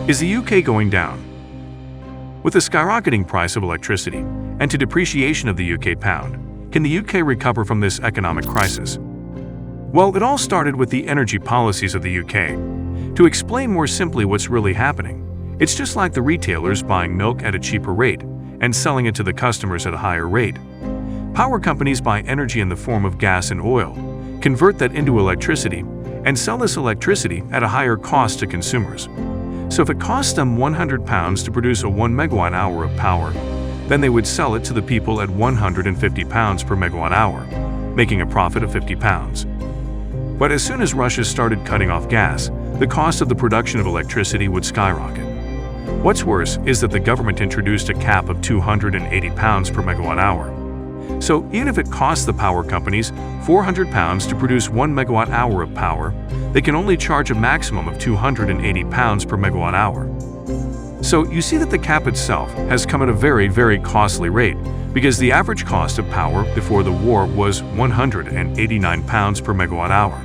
Is the UK going down? With the skyrocketing price of electricity and to depreciation of the UK pound, can the UK recover from this economic crisis? Well, it all started with the energy policies of the UK. To explain more simply what's really happening, it's just like the retailers buying milk at a cheaper rate and selling it to the customers at a higher rate. Power companies buy energy in the form of gas and oil, convert that into electricity, and sell this electricity at a higher cost to consumers. So if it costs them £100 to produce a 1 megawatt hour of power, then they would sell it to the people at £150 per megawatt hour, making a profit of £50. But as soon as Russia started cutting off gas, the cost of the production of electricity would skyrocket. What's worse is that the government introduced a cap of £280 per megawatt hour. So even if it costs the power companies £400 to produce 1 megawatt hour of power, they can only charge a maximum of £280 per megawatt hour. So you see that the cap itself has come at a very, very costly rate, because the average cost of power before the war was £189 per megawatt hour.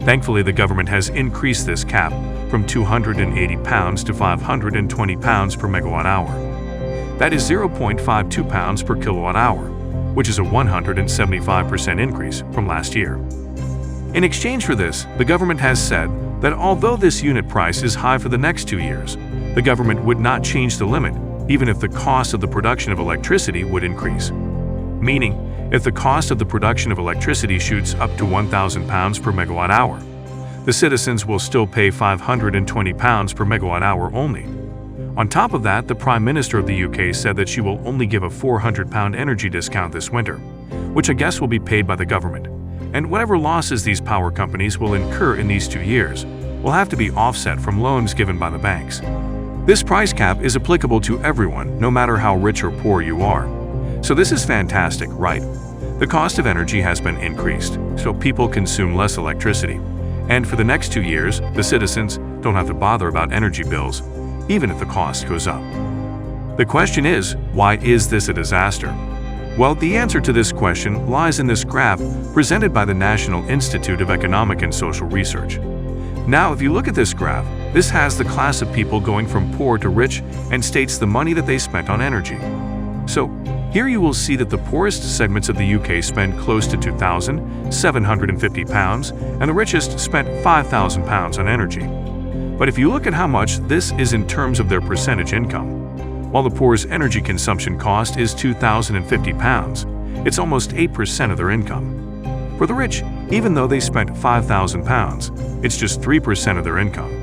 Thankfully, the government has increased this cap from £280 to £520 per megawatt hour. That is 0.52 pounds per kilowatt hour, which is a 175% increase from last year. In exchange for this, the government has said that although this unit price is high for the next 2 years, the government would not change the limit even if the cost of the production of electricity would increase. Meaning, if the cost of the production of electricity shoots up to £1,000 per megawatt hour, the citizens will still pay £520 per megawatt hour only. On top of that, the Prime Minister of the UK said that she will only give a £400 energy discount this winter, which I guess will be paid by the government. And whatever losses these power companies will incur in these 2 years will have to be offset from loans given by the banks. This price cap is applicable to everyone, no matter how rich or poor you are. So this is fantastic, right? The cost of energy has been increased, so people consume less electricity. And for the next 2 years, the citizens don't have to bother about energy bills, even if the cost goes up. The question is, why is this a disaster? Well, the answer to this question lies in this graph presented by the National Institute of Economic and Social Research. Now, if you look at this graph, this has the class of people going from poor to rich and states the money that they spent on energy. So, here you will see that the poorest segments of the UK spend close to £2,750 and the richest spent £5,000 on energy. But if you look at how much this is in terms of their percentage income, while the poor's energy consumption cost is £2,050, it's almost 8% of their income. For the rich, even though they spent £5,000, it's just 3% of their income.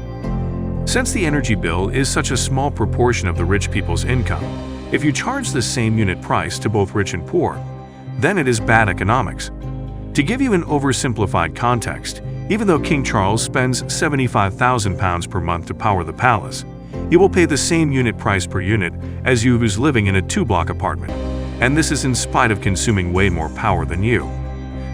Since the energy bill is such a small proportion of the rich people's income, if you charge the same unit price to both rich and poor, then it is bad economics. To give you an oversimplified context, even though King Charles spends £75,000 per month to power the palace, he will pay the same unit price per unit as you who's living in a 2-block apartment, and this is in spite of consuming way more power than you.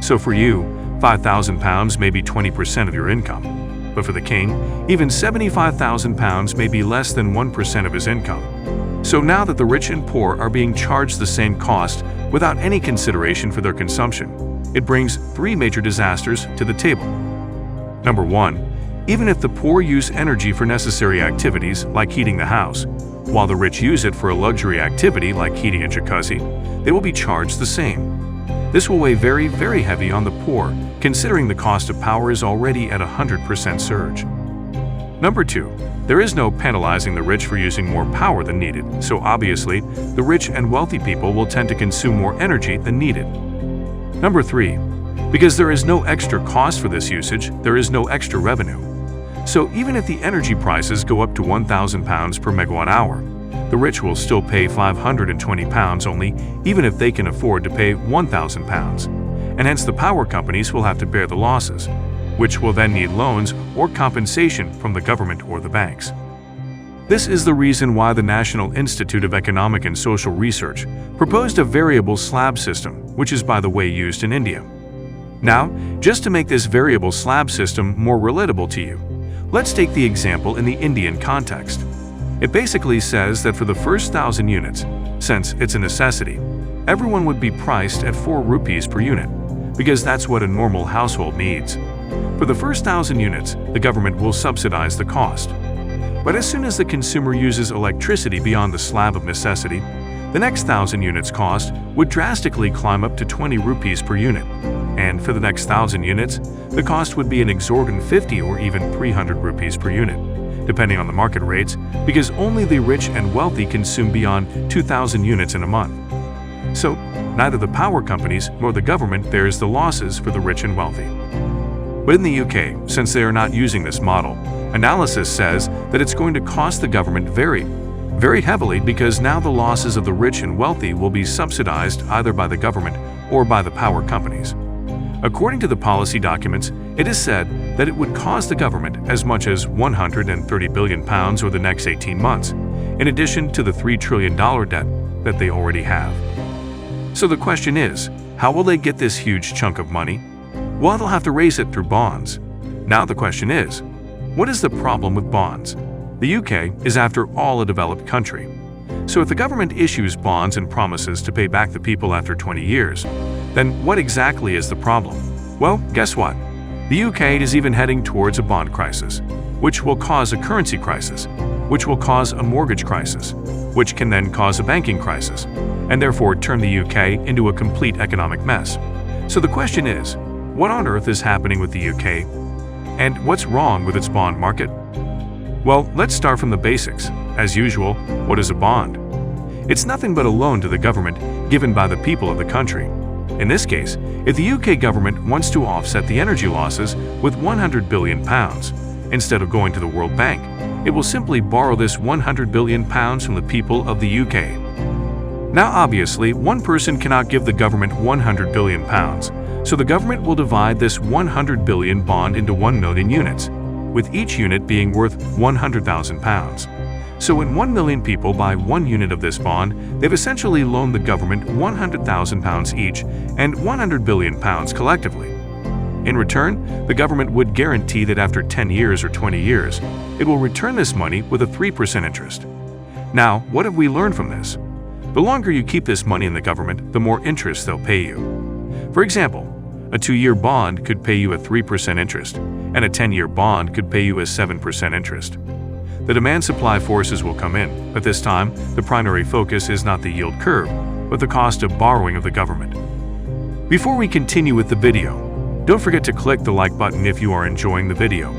So for you, £5,000 may be 20% of your income, but for the king, even £75,000 may be less than 1% of his income. So now that the rich and poor are being charged the same cost without any consideration for their consumption, it brings 3 major disasters to the table. Number 1. Even if the poor use energy for necessary activities like heating the house, while the rich use it for a luxury activity like heating a jacuzzi, they will be charged the same. This will weigh very, very heavy on the poor, considering the cost of power is already at a 100% surge. Number 2. There is no penalizing the rich for using more power than needed, so obviously, the rich and wealthy people will tend to consume more energy than needed. Number 3. Because there is no extra cost for this usage, there is no extra revenue. So even if the energy prices go up to £1,000 per megawatt hour, the rich will still pay £520 only, even if they can afford to pay £1,000, and hence the power companies will have to bear the losses, which will then need loans or compensation from the government or the banks. This is the reason why the National Institute of Economic and Social Research proposed a variable slab system, which is, by the way, used in India. Now, just to make this variable slab system more relatable to you, let's take the example in the Indian context. It basically says that for the first 1,000 units, since it's a necessity, everyone would be priced at 4 rupees per unit, because that's what a normal household needs. For the first 1,000 units, the government will subsidize the cost. But as soon as the consumer uses electricity beyond the slab of necessity, the next 1,000 units cost would drastically climb up to 20 rupees per unit. And for the next 1,000 units, the cost would be an exorbitant 50 or even 300 rupees per unit, depending on the market rates, because only the rich and wealthy consume beyond 2,000 units in a month. So, neither the power companies nor the government bears the losses for the rich and wealthy. But in the UK, since they are not using this model, analysis says that it's going to cost the government very heavily, because now the losses of the rich and wealthy will be subsidized either by the government or by the power companies. According to the policy documents, it is said that it would cost the government as much as £130 billion over the next 18 months, in addition to the $3 trillion debt that they already have. So the question is, how will they get this huge chunk of money? Well, they'll have to raise it through bonds. Now the question is, what is the problem with bonds? The UK is, after all, a developed country. So if the government issues bonds and promises to pay back the people after 20 years, then what exactly is the problem? Well, guess what? The UK is even heading towards a bond crisis, which will cause a currency crisis, which will cause a mortgage crisis, which can then cause a banking crisis, and therefore turn the UK into a complete economic mess. So the question is, what on earth is happening with the UK? And what's wrong with its bond market? Well, let's start from the basics. As usual, what is a bond? It's nothing but a loan to the government given by the people of the country. In this case, if the UK government wants to offset the energy losses with £100 billion, instead of going to the World Bank, it will simply borrow this £100 billion from the people of the UK. Now obviously, one person cannot give the government £100 billion, so the government will divide this £100 billion bond into 1 million units, with each unit being worth £100,000. So when 1 million people buy 1 unit of this bond, they've essentially loaned the government £100,000 each and £100 billion collectively. In return, the government would guarantee that after 10 years or 20 years, it will return this money with a 3% interest. Now, what have we learned from this? The longer you keep this money in the government, the more interest they'll pay you. For example, a 2-year bond could pay you a 3% interest, and a 10-year bond could pay you a 7% interest. The demand-supply forces will come in, but this time, the primary focus is not the yield curve, but the cost of borrowing of the government. Before we continue with the video, don't forget to click the like button if you are enjoying the video.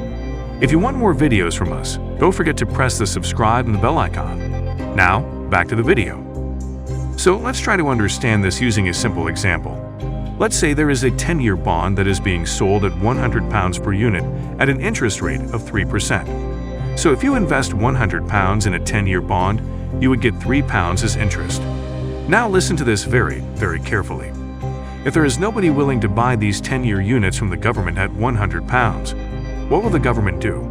If you want more videos from us, don't forget to press the subscribe and the bell icon. Now, back to the video. So let's try to understand this using a simple example. Let's say there is a 10-year bond that is being sold at £100 per unit at an interest rate of 3%. So if you invest £100 in a 10-year bond, you would get £3 as interest. Now listen to this very carefully. If there is nobody willing to buy these 10-year units from the government at £100, what will the government do?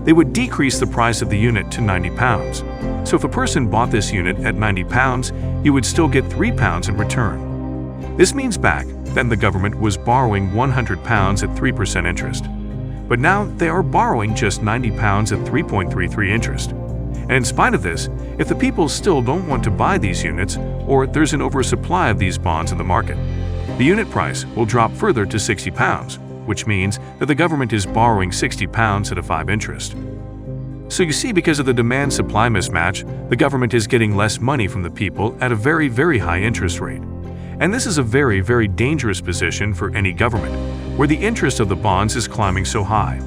They would decrease the price of the unit to £90. So if a person bought this unit at £90, he would still get £3 in return. This means back then the government was borrowing £100 at 3% interest. But now they are borrowing just £90 at 3.33 interest. And in spite of this, if the people still don't want to buy these units, or there's an oversupply of these bonds in the market, the unit price will drop further to £60, which means that the government is borrowing £60 at a 5 interest. So you see, because of the demand-supply mismatch, the government is getting less money from the people at a very high interest rate. And this is a very dangerous position for any government, where the interest of the bonds is climbing so high.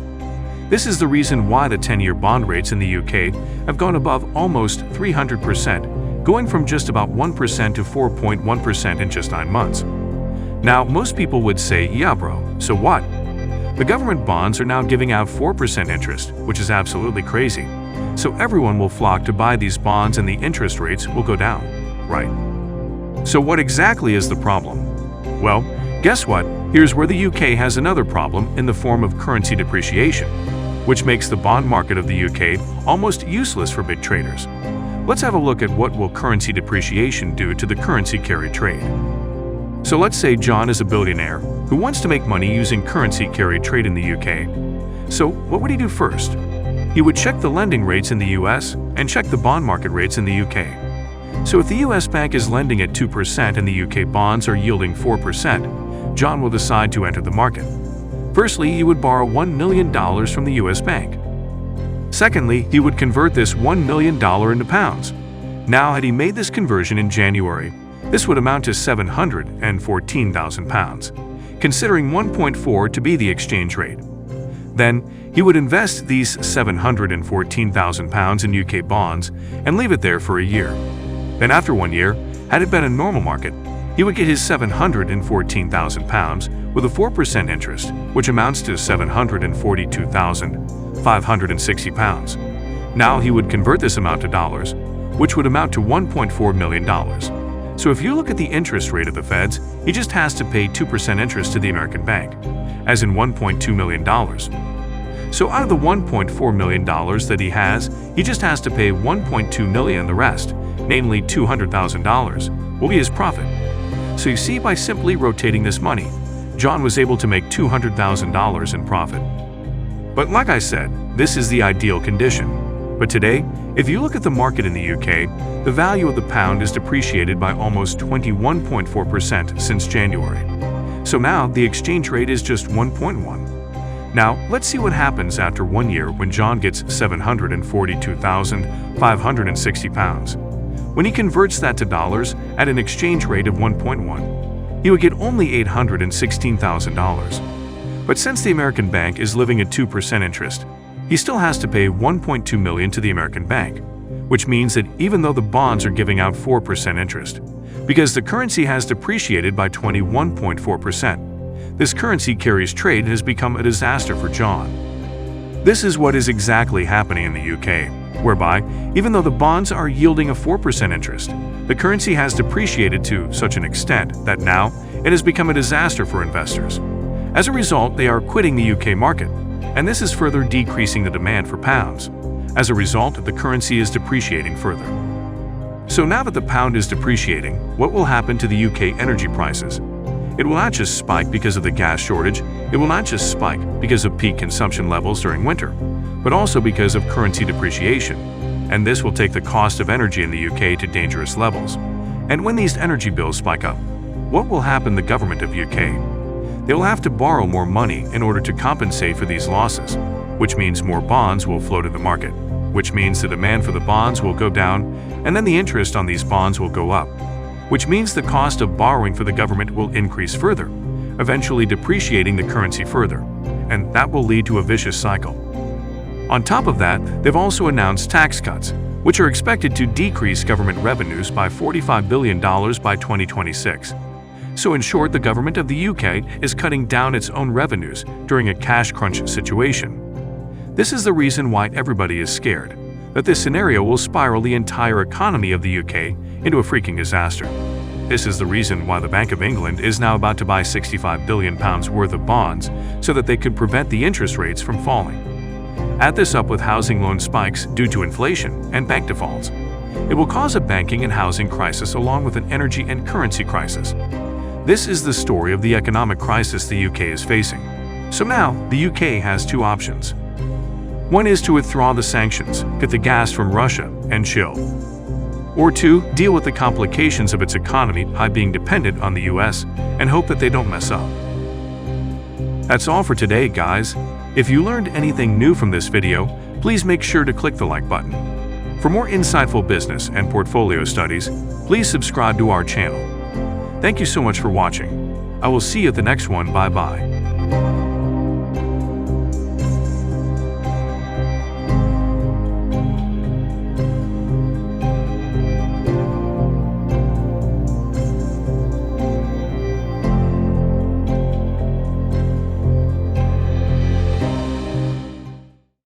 This is the reason why the 10-year bond rates in the UK have gone above almost 300%, going from just about 1% to 4.1% in just 9 months. Now, most people would say, yeah bro, so what? The government bonds are now giving out 4% interest, which is absolutely crazy. So everyone will flock to buy these bonds and the interest rates will go down, right? So what exactly is the problem? Well, guess what? Here's where the UK has another problem in the form of currency depreciation, which makes the bond market of the UK almost useless for big traders. Let's have a look at what will currency depreciation do to the currency carry trade. So let's say John is a billionaire who wants to make money using currency carry trade in the UK. So what would he do first? He would check the lending rates in the US and check the bond market rates in the UK. So if the US bank is lending at 2% and the UK bonds are yielding 4%, John will decide to enter the market. Firstly, he would borrow $1 million from the US bank. Secondly, he would convert this $1 million into pounds. Now, had he made this conversion in January, this would amount to 714,000 pounds, considering 1.4 to be the exchange rate. Then, he would invest these 714,000 pounds in UK bonds and leave it there for a year. Then after 1 year, had it been a normal market, he would get his 714,000 pounds with a 4% interest, which amounts to 742,560 pounds. Now he would convert this amount to dollars, which would amount to $1.4 million. So if you look at the interest rate of the Feds, he just has to pay 2% interest to the American bank, as in $1.2 million. So out of the $1.4 million that he just has to pay $1.2 million. The rest, namely $200,000, will be his profit. So you see, by simply rotating this money, John was able to make $200,000 in profit. But like I said, this is the ideal condition. But today, if you look at the market in the UK, the value of the pound is depreciated by almost 21.4% since January. So now the exchange rate is just 1.1. Now, let's see what happens after 1 year when John gets 742,560 pounds. When he converts that to dollars at an exchange rate of 1.1, he would get only $816,000. But since the American bank is living at 2% interest, he still has to pay $1.2 million to the American bank, which means that even though the bonds are giving out 4% interest, because the currency has depreciated by 21.4%, this currency carries trade and has become a disaster for John. This is what is exactly happening in the UK, whereby, even though the bonds are yielding a 4% interest, the currency has depreciated to such an extent that now it has become a disaster for investors. As a result, they are quitting the UK market, and this is further decreasing the demand for pounds. As a result, the currency is depreciating further. So now that the pound is depreciating, what will happen to the UK energy prices? It will not just spike because of the gas shortage, it will not just spike because of peak consumption levels during winter, but also because of currency depreciation, and this will take the cost of energy in the UK to dangerous levels. And when these energy bills spike up, what will happen to the government of UK? They will have to borrow more money in order to compensate for these losses, which means more bonds will flow to the market, which means the demand for the bonds will go down, and then the interest on these bonds will go up, which means the cost of borrowing for the government will increase further, eventually depreciating the currency further, and that will lead to a vicious cycle. On top of that, they've also announced tax cuts, which are expected to decrease government revenues by $45 billion by 2026. So in short, the government of the UK is cutting down its own revenues during a cash crunch situation. This is the reason why everybody is scared, that this scenario will spiral the entire economy of the UK into a freaking disaster. This is the reason why the Bank of England is now about to buy £65 billion worth of bonds so that they could prevent the interest rates from falling. Add this up with housing loan spikes due to inflation and bank defaults. It will cause a banking and housing crisis along with an energy and currency crisis. This is the story of the economic crisis the UK is facing. So now, the UK has two options. One is to withdraw the sanctions, get the gas from Russia, and chill. Or two, deal with the complications of its economy by being dependent on the US and hope that they don't mess up. That's all for today, guys. If you learned anything new from this video, please make sure to click the like button. For more insightful business and portfolio studies, please subscribe to our channel. Thank you so much for watching. I will see you at the next one. Bye-bye.